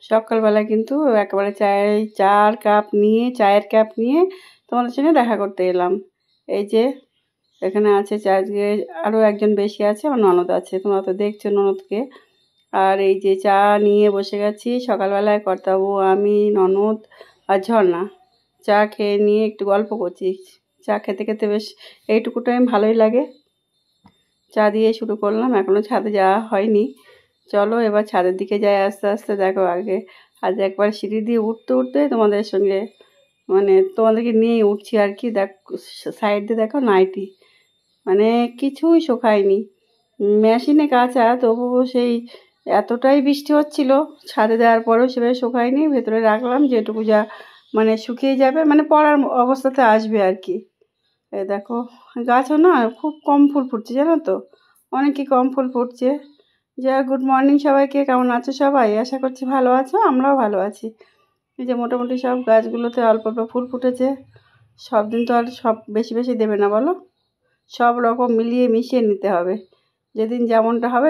সকালবেলা কিন্তু একেবারে চায়ের কাপ নিয়ে তোমাদের সঙ্গে দেখা করতে এলাম। এই যে এখানে আছে আজকে আরও একজন বেশি আছে, আমার ননদ আছে, তোমরা তো দেখছো ননদকে। আর এই যে চা নিয়ে বসে গেছি সকালবেলায়, কর্তাবু, আমি, ননদ আর ঝর্ণা চা খেয়ে নিয়ে একটু গল্প করছি। চা খেতে খেতে বেশ এইটুকু টাইম ভালোই লাগে। চা দিয়ে শুরু করলাম, এখনও ছাদে যাওয়া হয়নি। চলো এবার ছাদের দিকে যাই আস্তে আস্তে। দেখো আজ একবার সিঁড়ি দিয়ে উঠতে উঠতে তোমাদের সঙ্গে তোমাদেরকে নিয়েই উঠছি আর কি। সাইড দিয়ে দেখো নাইটি কিছুই শোকায়নি, মেশিনে কাচা, তবুও সেই এতটাই বৃষ্টি হচ্ছিল ছাদে দেওয়ার পরেও সেভাবে শোকায়নি। ভেতরে রাখলাম যেটুকু যা শুকিয়ে যাবে, পড়ার অবস্থাতে আসবে আর কি। এই দেখো গাছও না খুব কম ফুল ফুটছে, জানো তো, অনেকই কম ফুল ফুটছে। গুড মর্নিং সবাইকে, কেমন আছো সবাই? আশা করছি ভালো আছো, আমরাও ভালো আছি। এই যে মোটামুটি সব গাছগুলোতে অল্প অল্প ফুল ফুটেছে। সব দিন তো আর সব বেশি বেশি দেবে না বলো, সব রকম মিলিয়ে মিশিয়ে নিতে হবে। যেদিন যেমনটা হবে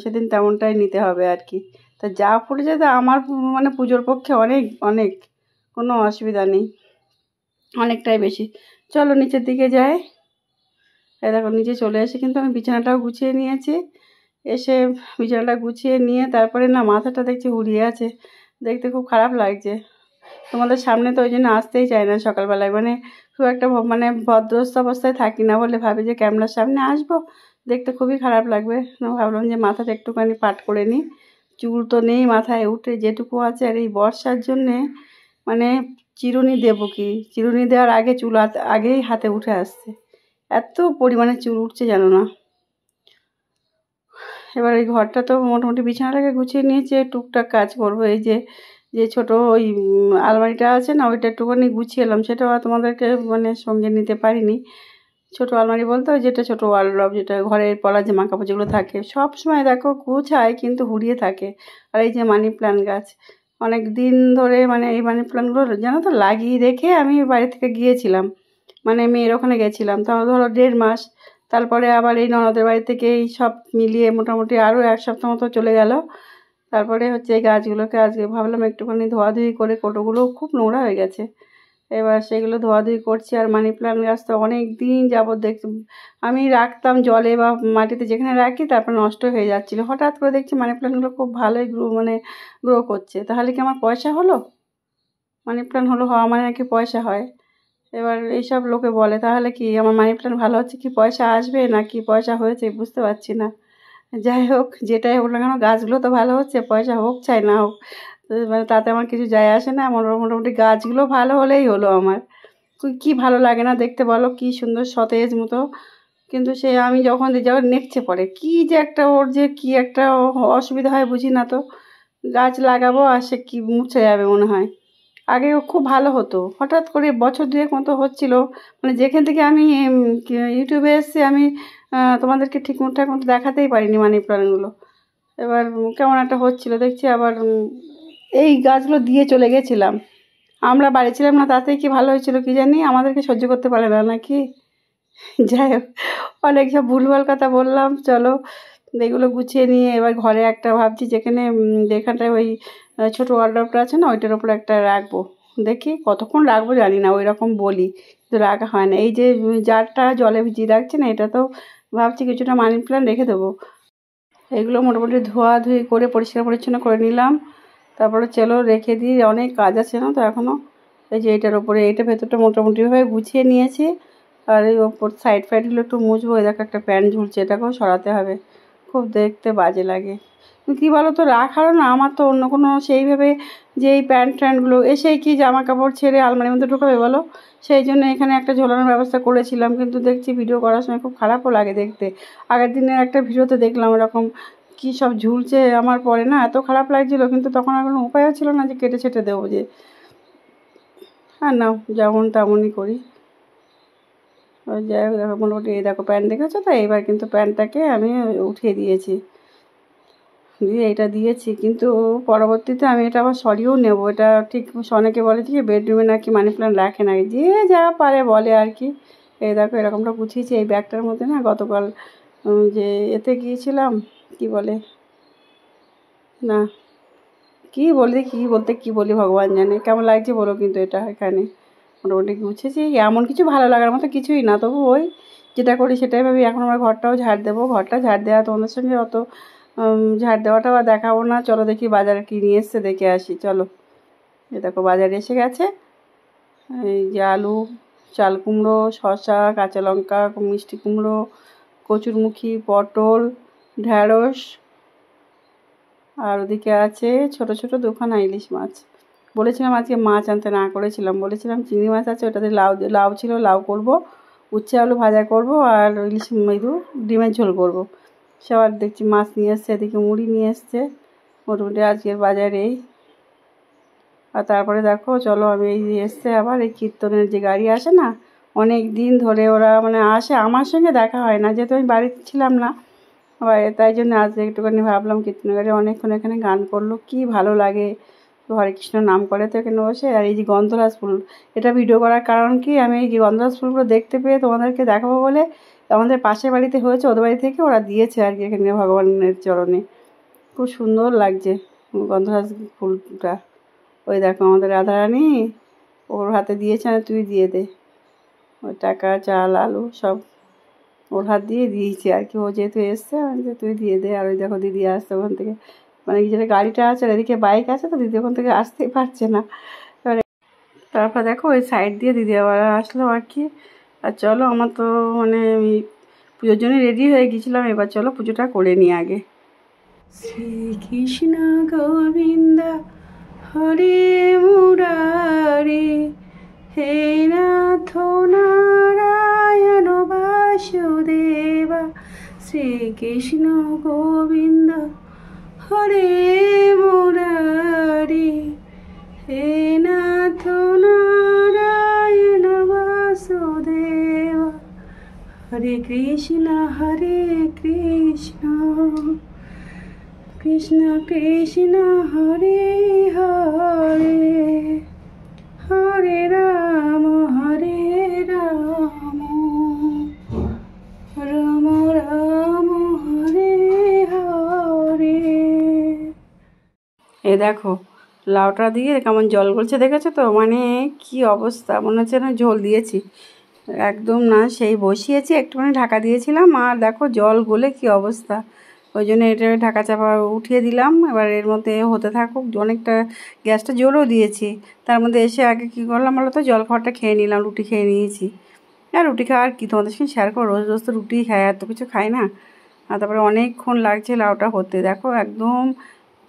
সেদিন তেমনটাই নিতে হবে আর কি। তা যা ফুটেছে তা আমার পুজোর পক্ষে অনেক অনেক, কোনো অসুবিধা নেই, অনেকটাই বেশি। চলো নিচের দিকে যাই। এই দেখো নিচে চলে এসে কিন্তু আমি বিছানাটাও গুছিয়ে নিয়েছি। এসে বিছানাটা গুছিয়ে নিয়ে তারপরে মাথাটা দেখছি উড়িয়ে আছে, দেখতে খুব খারাপ লাগছে। তোমাদের সামনে তো ওই জন্য আসতেই চাই না সকালবেলায়, খুব একটা ভদ্রস্থ অবস্থায় থাকি না বলে ভাবি যে ক্যামেরার সামনে আসবো, দেখতে খুবই খারাপ লাগবে। ভাবলাম যে মাথাটা একটুখানি পাট করে নিই। চুল তো নেই মাথায়, উঠে যেটুকু আছে। আর এই বর্ষার জন্যে চিরুনি দেবো কি, চিরুনি দেওয়ার আগে চুল আগেই হাতে উঠে আসছে, এত পরিমাণে চুল উঠছে জানো না। এবার এই ঘরটা তো মোটামুটি বিছানাটাকে গুছিয়ে নিয়েছে, টুকটাক কাজ করবো। এই যে ছোটো ওই আলমারিটা আছে না, ওইটা একটুখানি গুছিয়ে এলাম, সেটাও তোমাদেরকে সঙ্গে নিতে পারিনি। ছোটো আলমারি বলতে ওই যেটা ছোটো ওয়ালড্রপ, যেটা ঘরের পলার জামা কাপড় যেগুলো থাকে সব সময় দেখো গুছায় কিন্তু হুড়িয়ে থাকে। আর এই যে মানি প্ল্যান্ট গাছ, অনেক দিন ধরে এই মানি প্ল্যান্টগুলো জানো তো লাগিয়ে রেখে আমি বাড়ি থেকে গিয়েছিলাম, মেয়ের ওখানে গেছিলাম, তাও ধরো 1.5 মাস। তারপরে আবার এই ননদের বাড়ি থেকে এই সব মিলিয়ে মোটামুটি আরও 1 সপ্তাহ মতো চলে গেল। তারপরে এই গাছগুলোকে আজকে ভাবলাম একটুখানি ধোয়াধুয়ি করে, কোটোগুলো খুব নোংরা হয়ে গেছে, এবার সেগুলো ধোয়াধুয়ি করছি। আর মানি প্ল্যান্ট গাছ তো অনেক দিন যাবত আমি রাখতাম জলে বা মাটিতে যেখানে রাখি, তারপর নষ্ট হয়ে যাচ্ছিলো। হঠাৎ করে দেখছি মানি প্ল্যান্টগুলো খুব ভালোই গ্রো করছে। তাহলে কি আমার পয়সা হলো? মানি প্ল্যান্ট হওয়া নাকি পয়সা হয়। এবার এইসব লোকে বলে, তাহলে কি আমার মানি প্ল্যান্ট ভালো হচ্ছে কি পয়সা আসবে নাকি পয়সা হয়েছে বুঝতে পারছি না। যাই হোক, যেটাই হোক না কেন গাছগুলো তো ভালো হচ্ছে, পয়সা হোক চাই না হোক, তাতে আমার কিছু যায় আসে না। আমার মোটামুটি গাছগুলো ভালো হলেই হলো আমার। কি ভালো লাগে না দেখতে বলো, কি সুন্দর সতেজ মতো। কিন্তু আমি যখন নেকচে পড়ে, কি যে একটা ওর যে কি একটা অসুবিধা হয় বুঝি না তো। গাছ লাগাবো আর সে কি মুছে যাবে মনে হয়। আগে খুব ভালো হতো, হঠাৎ করে বছর 2 মতো হচ্ছিলো, যেখান থেকে আমি ইউটিউবে এসেছি আমি তোমাদেরকে ঠিকঠাক মতো দেখাতেই পারিনি মানি প্ল্যান্টগুলো। এবার কেমন একটা হচ্ছিলো দেখছি, আবার এই গাছগুলো দিয়ে চলে গেছিলাম। আমরা বাড়ি ছিলাম না, তাতেই কি ভালো হয়েছিল কি জানি, আমাদেরকে সহ্য করতে পারে না নাকি। যাই হোক, অনেক সব ভুলভাল কথা বললাম। চলো এগুলো গুছিয়ে নিয়ে এবার ঘরে একটা ভাবছি যেখানটায় ওই ছোটো ওয়ালড্রপটা আছে না, ওইটার ওপর একটা রাখবো। দেখি কতক্ষণ রাখবো জানি না, ওই রকম বলি কিন্তু রাখা হয় না। এই যে জারটা জলে ভিজিয়ে রাখছি না, এটা তো ভাবছি কিছুটা মানি প্ল্যান্ট রেখে দেবো। এগুলো মোটামুটি ধোয়াধুয়ি করে পরিষ্কার পরিচ্ছন্ন করে নিলাম। তারপরে চলো রেখে দিই, অনেক কাজ আছে না তো এখনও। এই যে এটার ওপরে, এইটা ভেতরটা মোটামুটিভাবে গুছিয়ে নিয়েছি। আর এই ওপর সাইডগুলো একটু মুছবো। দেখো একটা প্যান্ট ঝুলছে, এটাকেও সরাতে হবে, খুব দেখতে বাজে লাগে। কী বলো তো, রাখারও না আমার তো অন্য কোনো সেইভাবে যে এই প্যান্টগুলো এসেই কি জামা কাপড় ছেড়ে আলমারির মধ্যে ঢোকাবে বলো। সেই জন্য এখানে একটা ঝোলানোর ব্যবস্থা করেছিলাম, কিন্তু দেখছি ভিডিও করার সময় খুব খারাপও লাগে দেখতে। আগের দিনের একটা ভিডিওতে দেখলাম এরকম কী সব ঝুলছে, আমার পরে না এত খারাপ লাগছিলো, কিন্তু তখন আর কোনো উপায়ও ছিল না যে কেটে ছেটে দেবো যে। আর নাও যেমন তেমনই করি। ওই যাই হোক, দেখো মোটামুটি এই দেখো প্যান্ট দেখেছো তো, এবার কিন্তু প্যান্টটাকে আমি উঠিয়ে দিয়েছি, দিয়ে এটা দিয়েছি। কিন্তু পরবর্তীতে আমি এটা আবার সরিয়েও নেবো। এটা ঠিক অনেকে বলে যে বেডরুমে নাকি মানি প্ল্যান্ট রাখে না, যে যা পারে বলে আর কি। এই দেখো এরকমটা গুছিয়েছি। এই ব্যাগটার মধ্যে না গতকাল যে এতে গিয়েছিলাম, কি বলে না, কী বলি কী বলি ভগবান জানে। কেমন লাগছে বলো কিন্তু এটা এখানে মোটামুটি গুছেছি, এমন কিছু ভালো লাগার মতো কিছুই না, তবু ওই যেটা করি সেটাই ভাবি। এখন আমরা ঘরটাও ঝাড় দেবো, ঘরটা ঝাড় দেওয়া তোমাদের সঙ্গে অত ঝাড় দেওয়াটাও আর দেখাবো না। চলো দেখি বাজারে কী নিয়ে এসছে দেখে আসি চলো। এ দেখো বাজারে এসে গেছে, এই যে আলু, চাল কুমড়ো, শসা, কাঁচা লঙ্কা, মিষ্টি কুমড়ো, কচুরমুখী, পটল, ঢ্যাঁড়স, আর ওদিকে আছে ছোট ছোট দুখানা ইলিশ মাছ। বলেছিলাম আজকে মাছ আনতে না করেছিলাম, বলেছিলাম চিংড়ি মাছ আছে ওটাতে লাউ ছিল, লাউ করব, উচ্ছে আলু ভাজা করব, আর ইলিশ ডিমের ঝোল করব। সবার দেখছি মাছ নিয়ে এসছে, এদিকে মুড়ি নিয়ে এসছে। মোটামুটি আজকের বাজার এই। আর তারপরে দেখো চলো আমি এই এসছে আবার এই কীর্তনের যে গাড়ি আসে না, অনেক দিন ধরে ওরা মানে আসে, আমার সঙ্গে দেখা হয় না যেহেতু আমি বাড়িতে ছিলাম না, তাই জন্য আজ একটুখানি ভাবলাম কীর্তনের গাড়ি অনেকক্ষণ এখানে গান করলো, কি ভালো লাগে। হরে কৃষ্ণ নাম করে তো এখানে বসে। আর এই যে গন্ধরাজ ফুল, এটা ভিডিও করার কারণ কি, আমি এই যে গন্ধরাজ ফুলগুলো দেখতে পেয়ে তোমাদেরকে দেখাবো বলে, আমাদের পাশের বাড়িতে হয়েছে, ওদের বাড়ি থেকে ওরা দিয়েছে আর কি এখানে ভগবানের চরণে। খুব সুন্দর লাগছে গন্ধরাজ ফুলটা। ওই দেখো আমাদের রাধারানী ওর হাতে দিয়েছে, না তুই দিয়ে দে, ওই টাকা চাল আলু সব ওর হাত দিয়ে দিয়েছি আর কি। ও যেহেতু এসছে যে তুই দিয়ে দে। আর ওই দেখো দিদি আসছে ওখান থেকে, মানে যেটা গাড়িটা আছে এদিকে বাইক আছে তো দিদি ওখান থেকে আসতেই পারছে না। এবারে তারপর দেখো ওই সাইড দিয়ে দিদি আবার আসলো আর কি। আর চলো আমার তো মানে আমি পুজোর জন্য রেডি হয়ে গেছিলাম, এবার চলো পুজোটা করে নিই আগে। শ্রীকৃষ্ণ গোবিন্দ হরে মুরারে, হে নাথ নারায়ণ বাসুদেবা, শ্রীকৃষ্ণ গোবিন্দ হরে মুরারে, হে নাথ নারায়ণ বাসুদেবা, হরে কৃষ্ণ কৃষ্ণ কৃষ্ণ হরে হরে, হরে রাম রাম রাম হরে হরে। এ দেখো লাউটা দিয়ে কেমন জল গলছে দেখেছো তো, মানে কি অবস্থা, মনে হচ্ছে না ঝোল দিয়েছি একদম না, সেই বসিয়েছি একটুখানি ঢাকা দিয়েছিলাম আর দেখো জল গলে কি অবস্থা। ওই জন্য এটা ঢাকা চাপা উঠিয়ে দিলাম, এবার এর মধ্যে হতে থাকুক। অনেকটা গ্যাসটা জোরও দিয়েছি, তার মধ্যে এসে আগে কী করলাম বলো তো, জল খাবারটা খেয়ে নিলাম, রুটি খেয়ে নিয়েছি। আর রুটি খাওয়ার কি তোমাদের সঙ্গে শেয়ার করো, রোজ রোজ তো রুটিই খাই, এত কিছু খাই না। আর তারপরে অনেকক্ষণ লাগছে লাউটা হতে, দেখো একদম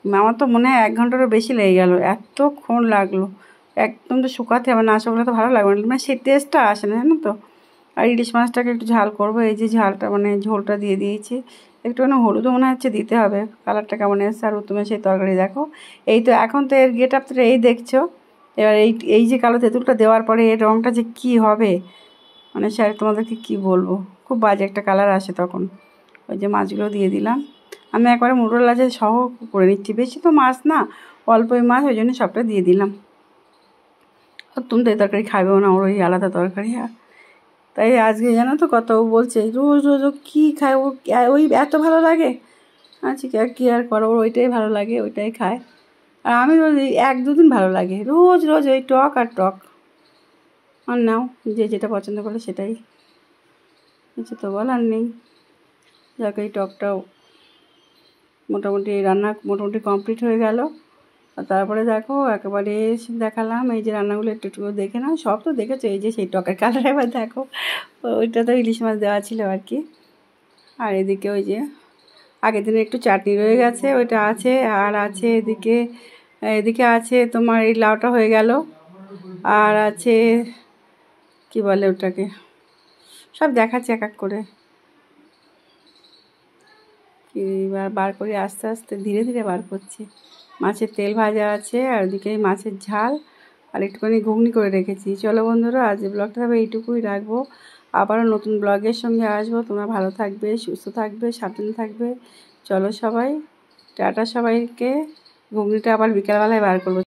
আমার তো মনে হয় 1 ঘন্টারও বেশি লেগে গেল, এতক্ষণ লাগলো। একদম তো শুকাতে হবে, না শুকলে তো ভালো লাগবে না, মানে সেই টেস্টটা আসে না জানো তো। আর ইলিশ মাছটাকে একটু ঝাল করবো, এই যে ঝালটা মানে ঝোলটা দিয়ে দিয়েছি, একটুখানি হলুদও মনে হচ্ছে দিতে হবে, কালারটা কেমন এসছে। আর তুমি সেই তরকারি দেখো, এই তো এখন তো এর গেট আপটা এই দেখছো। এবার এই যে কালো তেঁতুলটা দেওয়ার পরে এর রঙটা যে কী হবে, মানে স্যার তোমাদেরকে কী বলবো, খুব বাজে একটা কালার আসে তখন। ওই যে মাছগুলো দিয়ে দিলাম, আমি একবারে মুরোলা যে সহ করে নিচ্ছি, বেশি তো মাছ না, অল্পই মাছ, ওই জন্য সবটা দিয়ে দিলাম। আর তুমি তো এই তরকারি খাবেও না, ওর ওই আলাদা তরকারি। তাই আজকে জানো তো কত বলছে রোজ রোজ ও কী খায়, ওই এত ভালো লাগে। আচ্ছা কী আর করো, ওর ওইটাই ভালো লাগে, ওইটাই খায়। আর আমি রোজ 1-2 দিন ভালো লাগে, রোজ রোজ ওই টক আর টক। আর নাও যে যেটা পছন্দ করে সেটাই, কিছু তো বলার নেই। যাক এই টকটাও মোটামুটি রান্না মোটামুটি কমপ্লিট হয়ে গেল। আর তারপরে দেখো একেবারে দেখালাম এই যে রান্নাগুলো একটু একটু দেখে নাও, সব তো দেখেছো। এই যে সেই টকের কালার, এবার দেখো ওইটা তো ইলিশ মাছ দেওয়া ছিল আর কি। আর এদিকে ওই যে আগের দিনে একটু চাটনি রয়ে গেছে, ওইটা আছে। আর আছে এদিকে আছে তোমার এই লাউটা হয়ে গেল, আর আছে কি বলে ওটাকে, সব দেখাচ্ছে এক এক করে, এবার বার করে আস্তে আস্তে ধীরে ধীরে বার করছি। মাছের তেল ভাজা আছে, আর ওদিকে মাছের ঝাল, আর একটুখানি ঘুগনি করে রেখেছি। চলো বন্ধুরা আজ ব্লগটা হবে এইটুকুই রাখবো, আবারও নতুন ব্লগের সঙ্গে আসবো। তোমরা ভালো থাকবে, সুস্থ থাকবে, সাবধানে থাকবে। চলো সবাই টাটা সবাইকে। ঘুগনিটা আবার বিকালবেলায় বার করবো।